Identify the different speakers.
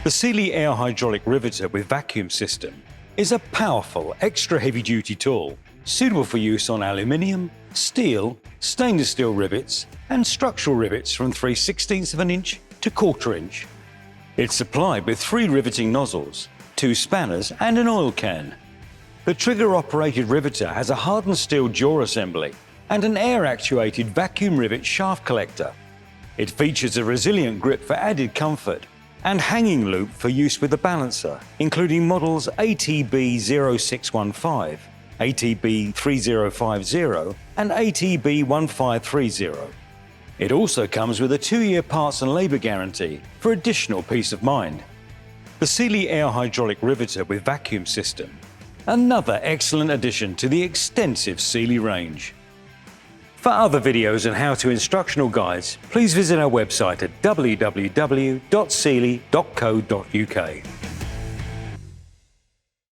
Speaker 1: The Sealey air hydraulic riveter with vacuum system is a powerful, extra heavy-duty tool suitable for use on aluminium, steel, stainless steel rivets and structural rivets from 3/16 of an inch to 1/4 inch. It's supplied with 3 riveting nozzles, 2 spanners and an oil can. The trigger-operated riveter has a hardened steel jaw assembly and an air-actuated vacuum rivet shaft collector. It features a resilient grip for added comfort and hanging loop for use with the balancer, including models ATB 0615, ATB 3050 and ATB 1530. It also comes with a 2-year parts and labour guarantee for additional peace of mind. The Sealey air hydraulic riveter with vacuum system, another excellent addition to the extensive Sealey range. For other videos and how-to instructional guides, please visit our website at www.sealey.co.uk.